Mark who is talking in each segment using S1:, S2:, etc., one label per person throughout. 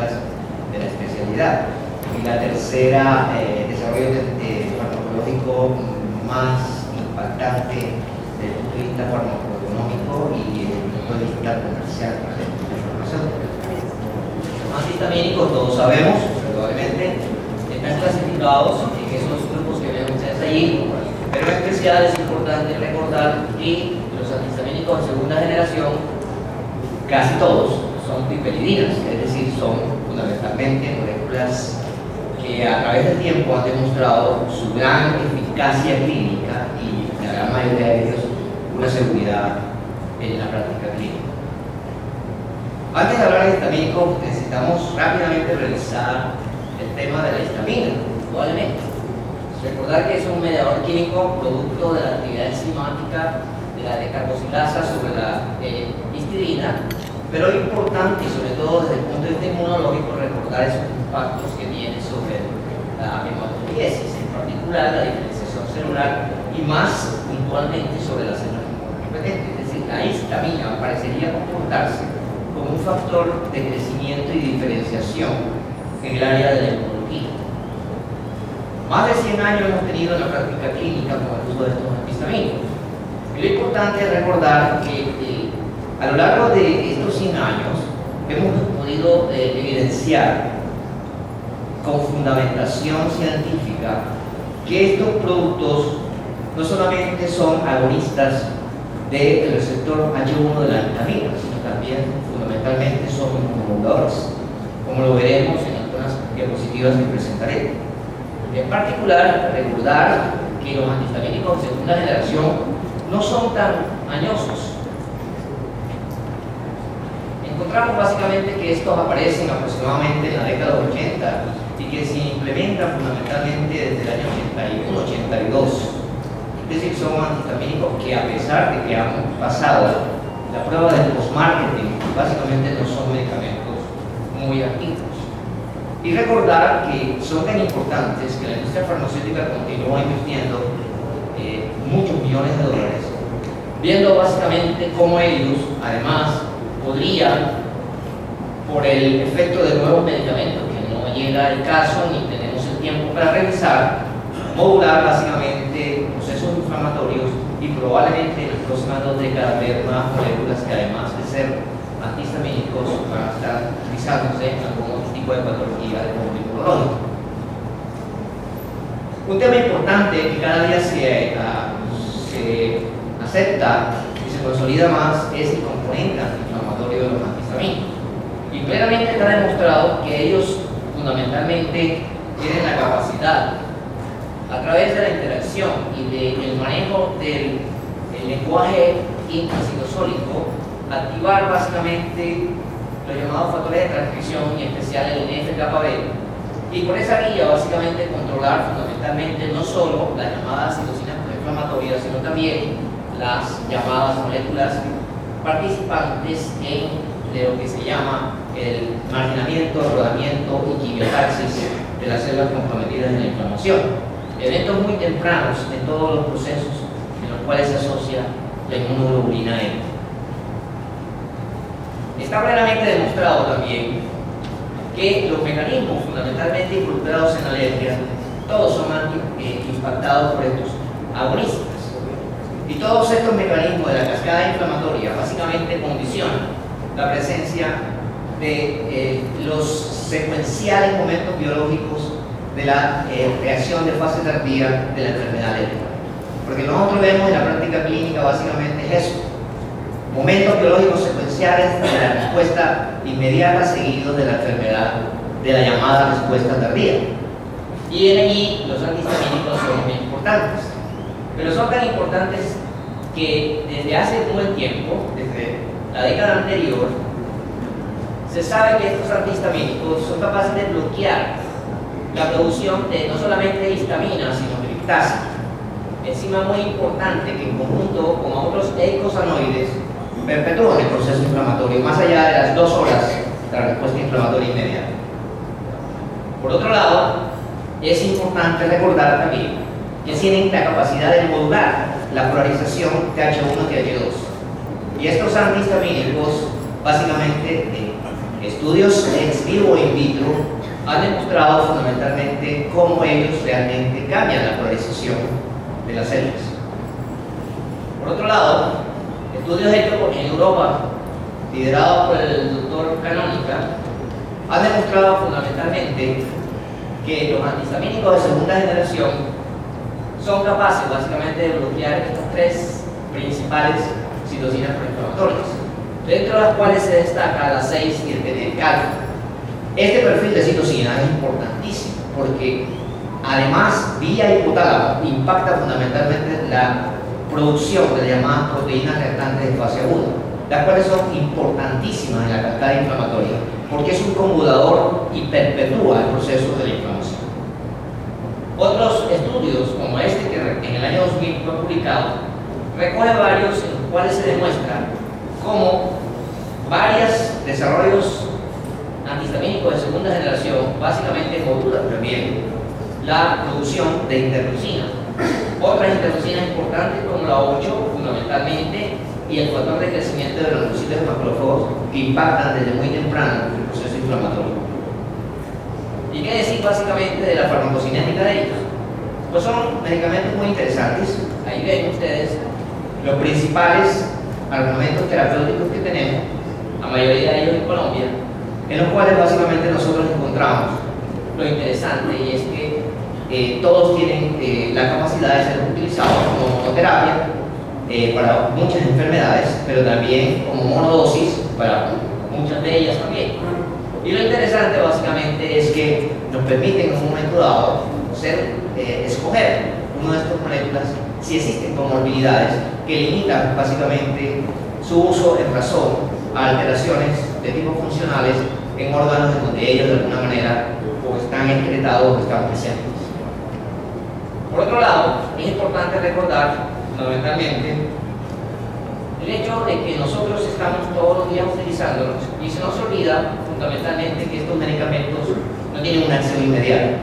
S1: enfermeras de la especialidad. Y la tercera, desarrollo farmacológico más impactante desde el punto de vista farmacoeconómico y desde el punto de vista comercial para la información. Los antihistamínicos, todos sabemos, probablemente, están clasificados en esos grupos que ven ustedes allí, pero en especial es importante recordar que los antihistamínicos de segunda generación, casi todos, son tripelidinas, es decir, son fundamentalmente moléculas que a través del tiempo han demostrado su gran eficacia clínica y la gran mayoría de ellos una seguridad en la práctica clínica. Antes de hablar de histamínicos, necesitamos rápidamente revisar el tema de la histamina, probablemente. Recordar que es un mediador químico producto de la actividad enzimática de la decarboxilasa sobre la histidina, pero es importante, sobre todo desde el punto de vista inmunológico, recordar esos impactos que tiene sobre la hematopoiesis, en particular la diferenciación celular y más puntualmente sobre las células inmunocompetentes. Es decir, la histamina parecería comportarse como un factor de crecimiento y diferenciación en el área de la inmunología. Más de 100 años hemos tenido en la práctica clínica con el uso de estos antihistamínicos. Y lo importante es recordar que a lo largo de estos 100 años hemos podido evidenciar con fundamentación científica que estos productos no solamente son agonistas del receptor H1 de la histamina, sino también fundamentalmente son inmunomoduladores, como lo veremos en algunas diapositivas que presentaré. En particular, recordar que los antihistamínicos de segunda generación no son tan mañosos. Encontramos básicamente que estos aparecen aproximadamente en la década de 80 y que se implementan fundamentalmente desde el año 81-82. Es decir, son antihistamínicos que, a pesar de que han pasado la prueba del post-marketing, básicamente no son medicamentos muy activos. Y recordar que son tan importantes que la industria farmacéutica continúa invirtiendo muchos millones de dólares, viendo básicamente cómo ellos, además, podrían, por el efecto de nuevos medicamentos, que no llega el caso ni tenemos el tiempo para revisar, modular básicamente procesos inflamatorios y probablemente en las próximas 2 décadas ver más moléculas que, además de ser antihistamínicos, van a estar utilizándose en algún tipo de patología de tipo inmunológico. Un tema importante que cada día se acepta y se consolida más es el componente antiinflamatorio de los antihistamínicos. Y claramente está demostrado que ellos fundamentalmente tienen la capacidad, a través de la interacción y del manejo del lenguaje intracitosólico, activar básicamente los llamados factores de transcripción, y en especial el NF-κB, y por esa vía básicamente controlar fundamentalmente no solo las llamadas citocinas proinflamatorias, sino también las llamadas moléculas participantes en lo que se llama el marginamiento, rodamiento y quimiotaxis de las células comprometidas en la inflamación. Eventos muy tempranos en todos los procesos en los cuales se asocia la inmunoglobulina E. Está plenamente demostrado también que los mecanismos fundamentalmente involucrados en la alergia, todos son impactados por estos agonistas. Y todos estos mecanismos de la cascada inflamatoria básicamente condicionan la presencia de los secuenciales momentos biológicos de la reacción de fase tardía de la enfermedad alérgica. Porque nosotros vemos en la práctica clínica básicamente es eso: momentos biológicos secuenciales de la respuesta inmediata seguidos de la enfermedad, de la llamada respuesta tardía. Y en allí los antihistamínicos son muy importantes, pero son tan importantes que desde hace un buen tiempo, desde la década anterior, se sabe que estos antihistamínicos son capaces de bloquear la producción de no solamente histamina, sino triptasa, enzima muy importante que en conjunto con otros eicosanoides perpetúan el proceso inflamatorio más allá de las 2 horas de la respuesta inflamatoria inmediata. Por otro lado, es importante recordar también que tienen la capacidad de modular la polarización TH1-TH2. Y estos antihistamínicos básicamente estudios ex vivo e in vitro han demostrado fundamentalmente cómo ellos realmente cambian la polarización de las células. Por otro lado, estudios hechos en Europa, liderados por el doctor Canónica, han demostrado fundamentalmente que los antihistamínicos de segunda generación son capaces básicamente de bloquear estas tres principales citocinas proinflamatorias, dentro de las cuales se destaca la 6 y el TNF-alfa. Este perfil de citocina es importantísimo porque además vía hipotálamo impacta fundamentalmente la producción de las llamadas proteínas reactantes de fase aguda, las cuales son importantísimas en la cascada inflamatoria porque es un conjugador y perpetúa el proceso de la inflamación. Otros estudios como este que en el año 2000 fue publicado recoge varios en los cuales se demuestra cómo varios desarrollos antihistamínicos de segunda generación básicamente modulan también la producción de interleucinas. Otras interleucinas importantes como la 8 fundamentalmente y el factor de crecimiento de los leucocitos macrófagos que impactan desde muy temprano el proceso inflamatorio. ¿Y qué decir básicamente de la farmacocinética de ellos? Pues son medicamentos muy interesantes. Ahí ven ustedes los principales argumentos terapéuticos que tenemos, la mayoría de ellos en Colombia, en los cuales básicamente nosotros encontramos lo interesante, y es que todos tienen la capacidad de ser utilizados como monoterapia para muchas enfermedades, pero también como monodosis para muchas de ellas también. Y lo interesante básicamente es que nos permiten en un momento dado escoger una de estas moléculas si existen comorbilidades que limitan básicamente su uso en razón a alteraciones de tipo funcionales en órganos en donde ellos de alguna manera o están excretados o están presentes. Por otro lado, es importante recordar fundamentalmente el hecho de que nosotros estamos todos los días utilizándolos y se nos olvida fundamentalmente que estos medicamentos no tienen una acción inmediata.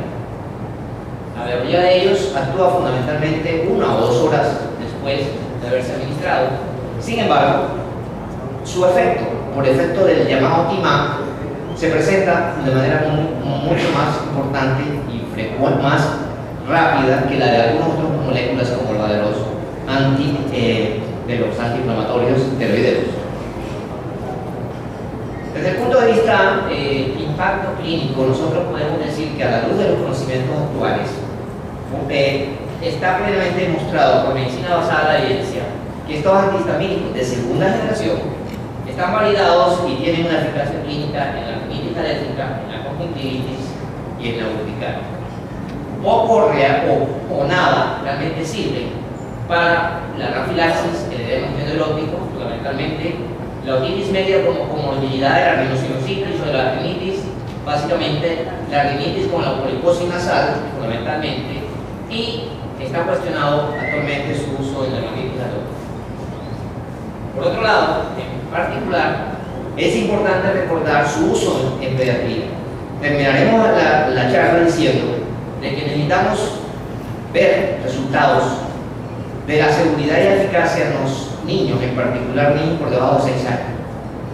S1: La mayoría de ellos actúa fundamentalmente 1 o 2 horas después de haberse administrado. Sin embargo, su efecto, por efecto del llamado TIMAC, se presenta de manera mucho más importante y frecuente, más rápida que la de algunas otras moléculas como la de los antiinflamatorios esteroideos. Desde el punto de vista impacto clínico, nosotros podemos decir que a la luz de los conocimientos actuales está plenamente demostrado por medicina basada en la evidencia que estos antihistamínicos de segunda generación están validados y tienen una eficacia clínica en la rinitis alérgica, en la conjuntivitis y en la urticaria. Poco o nada realmente sirve para la anafilaxis, el edema endológico, fundamentalmente la otitis media como comorbilidad de la rinosinositis o de la rinitis, básicamente la rinitis con la poliposis nasal, fundamentalmente, y está cuestionado actualmente su uso en la rinitis alérgica. Por otro lado, en particular, es importante recordar su uso en pediatría. Terminaremos la charla diciendo de que necesitamos ver resultados de la seguridad y eficacia en los niños, en particular niños por debajo de 6 años.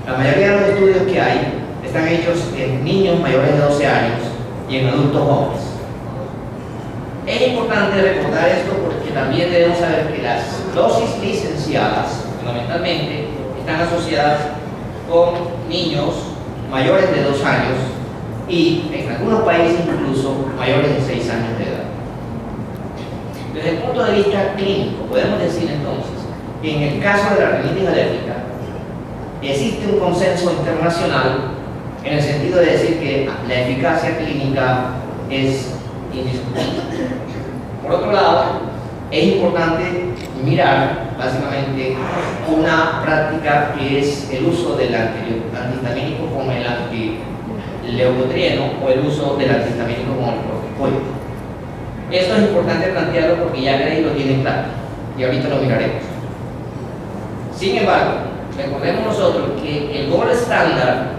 S1: La mayoría de los estudios que hay están hechos en niños mayores de 12 años y en adultos jóvenes. Es importante recordar esto porque también debemos saber que las dosis licenciadas fundamentalmente están asociadas con niños mayores de 2 años y en algunos países incluso mayores de 6 años de edad. Desde el punto de vista clínico, podemos decir entonces que en el caso de la rinitis alérgica existe un consenso internacional en el sentido de decir que la eficacia clínica es indiscutible. Por otro lado, es importante mirar básicamente una práctica que es el uso del antihistamínico como el antileucotrieno o el uso del antihistamínico como el corticoide. Esto es importante plantearlo porque ya Grey lo tiene claro y ahorita lo miraremos. Sin embargo, recordemos nosotros que el gold estándar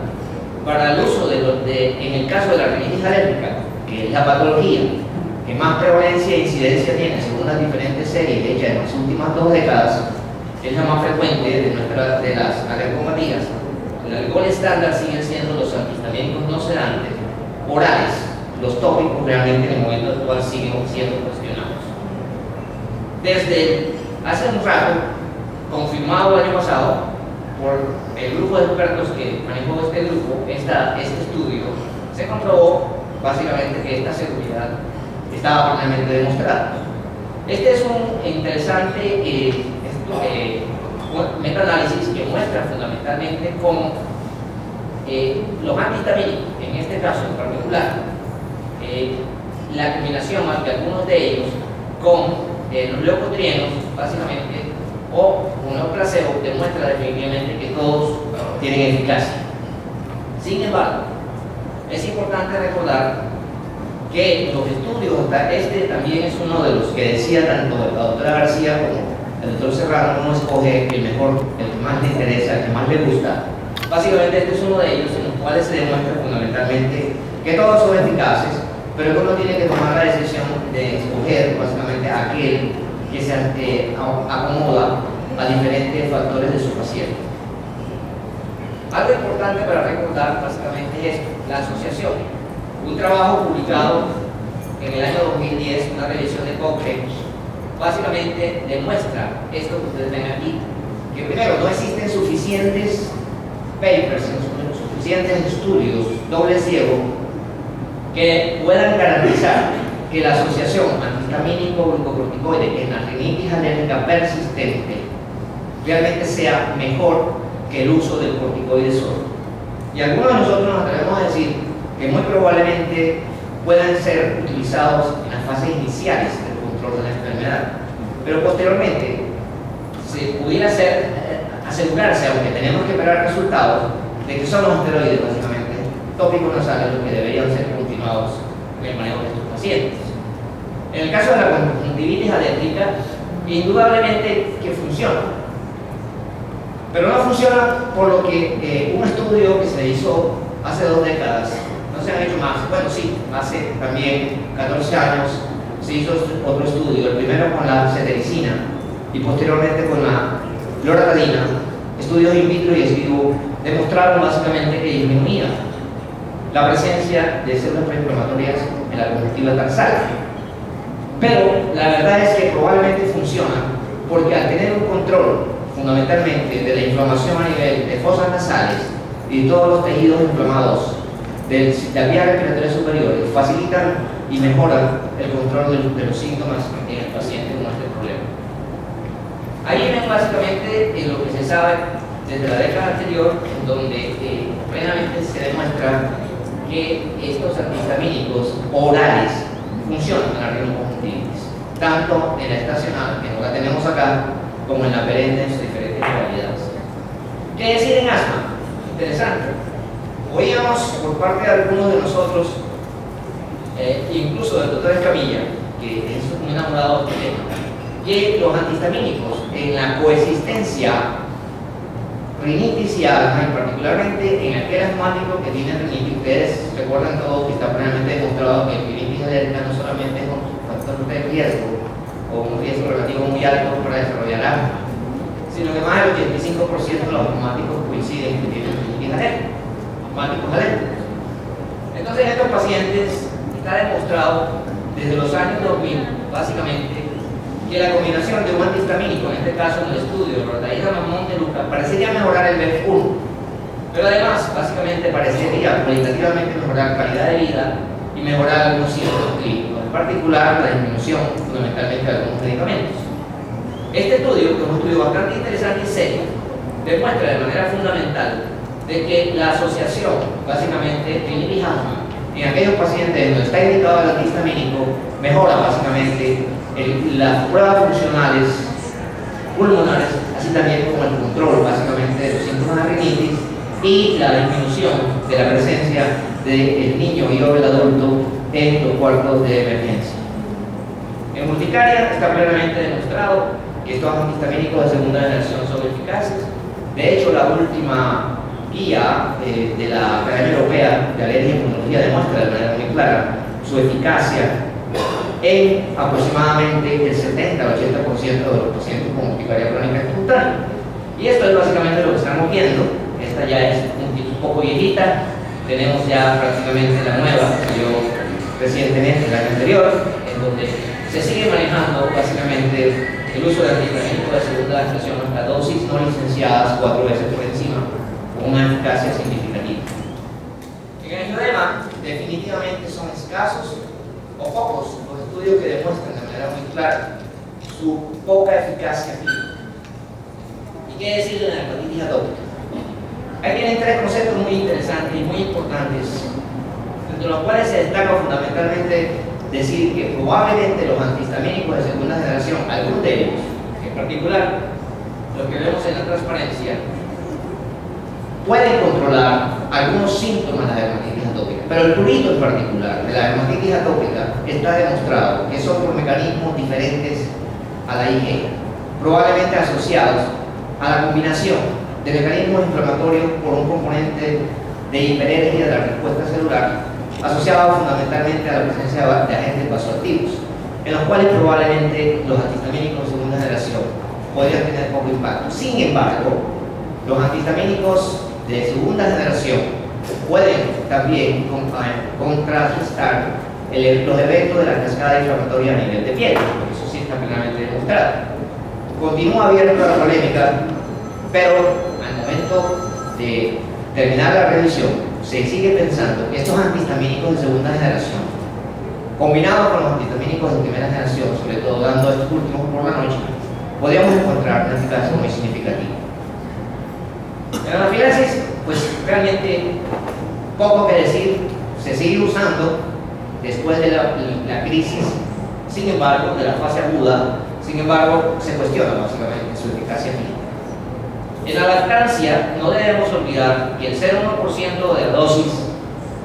S1: para el uso en el caso de la rinitis alérgica, que es la patología que más prevalencia e incidencia tiene según las diferentes series hechas en las últimas 2 décadas, es la más frecuente de las alergopatías. El gold estándar siguen siendo los antihistamínicos orales los tópicos realmente en el momento actual siguen siendo cuestionados. Desde hace un rato, confirmado el año pasado por el grupo de expertos que manejó este grupo, este estudio, se comprobó básicamente que esta seguridad estaba plenamente demostrada. Este es un interesante metaanálisis que muestra fundamentalmente cómo los antihistamínicos, en este caso en particular, la combinación de algunos de ellos con los leucotrienos, básicamente, o un placebo, demuestra definitivamente que todos tienen eficacia. Sin embargo, es importante recordar que los estudios, este también es uno de los que decía tanto la doctora García como el doctor Serrano, uno escoge el mejor, el que más le interesa, el que más le gusta. Básicamente este es uno de ellos en los cuales se demuestra fundamentalmente que todos son eficaces, pero que uno tiene que tomar la decisión de escoger básicamente aquel que se acomoda a diferentes factores de su paciente. Algo importante para recordar básicamente es la asociación. Un trabajo publicado en el año 2010, una revisión de Cochrane, básicamente demuestra esto que ustedes ven aquí, que primero no existen suficientes papers, suficientes estudios doble ciego que puedan garantizar que la asociación antihistamínico-glucocorticoide en la rinitis alérgica persistente realmente sea mejor que el uso del corticoide solo. Y algunos de nosotros nos atrevemos a decir que muy probablemente puedan ser utilizados en las fases iniciales del control de la enfermedad, pero posteriormente se pudiera asegurarse, aunque tenemos que esperar resultados, de que son los esteroides básicamente tópicos nasales los que deberían ser continuados en el manejo de estos pacientes. En el caso de la conjuntivitis alérgica, indudablemente que funciona, pero no funciona por lo que un estudio que se hizo hace 2 décadas, no se han hecho más, bueno sí, hace también 14 años se hizo otro estudio, el primero con la cetericina y posteriormente con la loratadina, estudios in vitro y ex vivo demostraron básicamente que disminuía la presencia de células preinflamatorias en la conjuntiva tarsal. Pero la verdad es que probablemente funciona porque al tener un control fundamentalmente de la inflamación a nivel de fosas nasales y de todos los tejidos inflamados de la vía respiratoria superior, facilitan y mejoran el control de los síntomas en el paciente con este problema. Ahí ven básicamente lo que se sabe desde la década anterior, donde plenamente se demuestra que estos antihistamínicos orales funcionan en la rinoconjuntivitis, tanto en la estacional, que no la tenemos acá, como en la perenne en sus diferentes modalidades. ¿Qué decir en asma? Interesante. Oíamos por parte de algunos de nosotros, incluso del doctor Escamilla, que es un enamorado de este tema, que los antihistamínicos en la coexistencia rinitis y asma, y particularmente en aquel asmático que tiene rinitis, ustedes recuerdan todos que está plenamente demostrado que el rinitis alérgica no solamente es un factor de riesgo o un riesgo relativo muy alto para desarrollar asma, sino que más del 85% de los asmáticos coinciden que tienen rinitis alérgica, asmáticos alérgicos. Entonces estos pacientes está demostrado desde los años 2000 básicamente que la combinación de un antihistamínico, en este caso en el estudio loratadina más Montelukast, parecería mejorar el BEF1, pero además básicamente parecería cualitativamente mejorar calidad de vida y mejorar algunos síntomas clínicos, en particular la disminución fundamentalmente de algunos medicamentos. Este estudio, que es un estudio bastante interesante y serio, demuestra de manera fundamental de que la asociación básicamente rinitis asma en aquellos pacientes donde está indicado el antihistamínico mejora básicamente las pruebas funcionales pulmonares, así también como el control básicamente de los síntomas de rinitis y la disminución de la presencia del niño y o del adulto en los cuartos de emergencia. En urticaria está plenamente demostrado que estos antihistamínicos de segunda generación son eficaces. De hecho, la última guía de la Academia Europea de Alergia y Inmunología demuestra de manera muy clara su eficacia en aproximadamente el 70 al 80% de los pacientes con urticaria crónica espontánea. Y esto es básicamente lo que estamos viendo. Esta ya es un poco viejita, tenemos ya prácticamente la nueva, que salió recientemente, el año anterior, en donde se sigue manejando básicamente el uso de antihistamínicos de segunda generación hasta dosis no licenciadas 4 veces por encima, con una eficacia significativa. En el angioedema, definitivamente son escasos o pocos los estudios que demuestran de manera muy clara su poca eficacia clínica. ¿Y qué decir de la hepatitis atópica? Ahí vienen 3 conceptos muy interesantes y muy importantes, entre los cuales se destaca fundamentalmente decir que probablemente los antihistamínicos de segunda generación, algunos de ellos, en particular los que vemos en la transparencia, pueden controlar algunos síntomas de la dermatitis atópica, pero el prurito en particular de la dermatitis atópica está demostrado que son por mecanismos diferentes a la IgE, probablemente asociados a la combinación de mecanismos inflamatorios por un componente de hiperergia de la respuesta celular, asociado fundamentalmente a la presencia de agentes vasoactivos, en los cuales probablemente los antihistamínicos de segunda generación podrían tener poco impacto. Sin embargo, los antihistamínicos de segunda generación pueden también contrarrestar los eventos de la cascada inflamatoria a nivel de piel, porque eso sí está plenamente demostrado. Continúa abierta la polémica, pero al momento de terminar la revisión se sigue pensando que estos antihistamínicos de segunda generación, combinados con los antihistamínicos de primera generación, sobre todo dando estos últimos por la noche, podríamos encontrar una eficacia muy significativa. En la anafilaxis, pues realmente poco que decir, se sigue usando después de la crisis, sin embargo, de la fase aguda, sin embargo, se cuestiona básicamente su eficacia clínica. En la lactancia, no debemos olvidar que el 0,1% de la dosis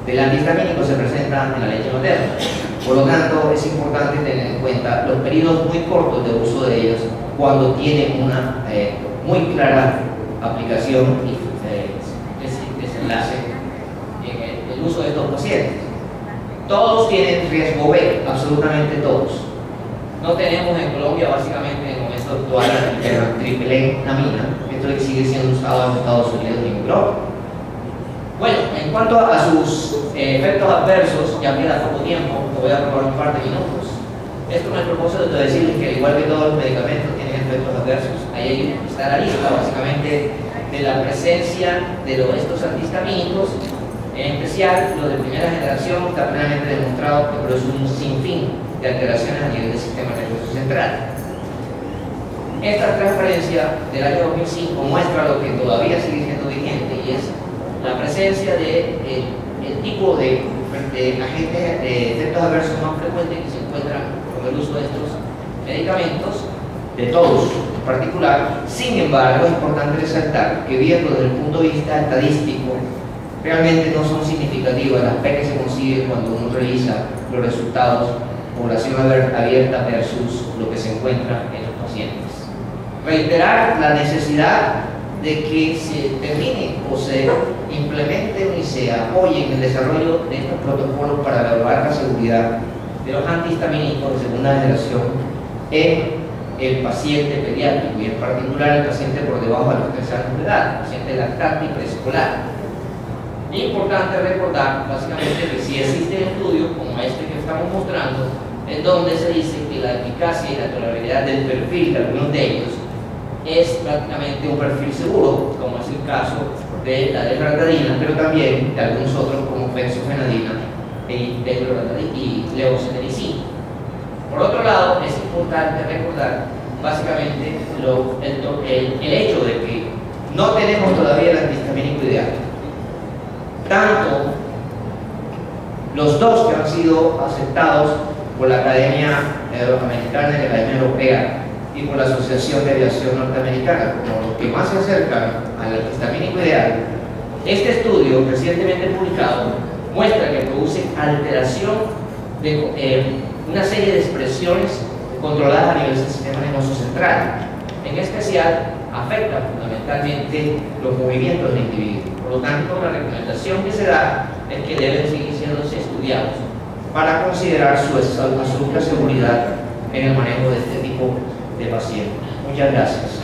S1: del antihistamínico se presenta en la leche materna. Por lo tanto, es importante tener en cuenta los periodos muy cortos de uso de ellos cuando tienen una muy clara aplicación y desenlace en el uso de estos pacientes. Todos tienen riesgo B, absolutamente todos. No tenemos en Colombia, básicamente en el momento actual, la triplenamina, que sigue siendo usado en Estados Unidos y en Europa. Bueno, en cuanto a sus efectos adversos, ya queda poco tiempo, lo voy a robar un par de minutos. Esto me propósito de decirles que, igual que todos los medicamentos tienen efectos adversos, ahí está la lista básicamente de la presencia de estos antihistamínicos, en especial los de primera generación. Está plenamente demostrado que produce un sinfín de alteraciones a nivel del sistema nervioso central. Esta transparencia del año 2005 muestra lo que todavía sigue siendo vigente, y es la presencia de el tipo de agentes de efectos adversos más frecuentes que se encuentran con el uso de estos medicamentos, de todos en particular. Sin embargo, es importante resaltar que, viendo desde el punto de vista estadístico, realmente no son significativas las P que se consigue cuando uno revisa los resultados población abierta versus lo que se encuentra en los pacientes. Reiterar la necesidad de que se termine o se implementen y se apoyen el desarrollo de estos protocolos para evaluar la seguridad de los antihistamínicos de segunda generación en el paciente pediátrico, y en particular el paciente por debajo de los 3 años de edad, el paciente lactante y preescolar. Es importante recordar básicamente que si existen estudios como este que estamos mostrando, en donde se dice que la eficacia y la tolerabilidad del perfil de algunos de ellos es prácticamente un perfil seguro, como es el caso de la desloratadina, pero también de algunos otros como fexofenadina y levocetirizina. Por otro lado, es importante recordar básicamente el hecho de que no tenemos todavía el antihistamínico ideal. Tanto los dos que han sido aceptados por la Academia Americana y la Academia Europea y por la Asociación de Aviación Norteamericana, como los que más se acercan al antihistamínico ideal, este estudio recientemente publicado muestra que produce alteración de una serie de expresiones controladas a nivel del sistema nervioso central. En especial, afecta fundamentalmente los movimientos del individuo. Por lo tanto, la recomendación que se da es que deben seguir siendo estudiados para considerar su absoluta seguridad en el manejo de este tipo de pacientes. Muchas gracias.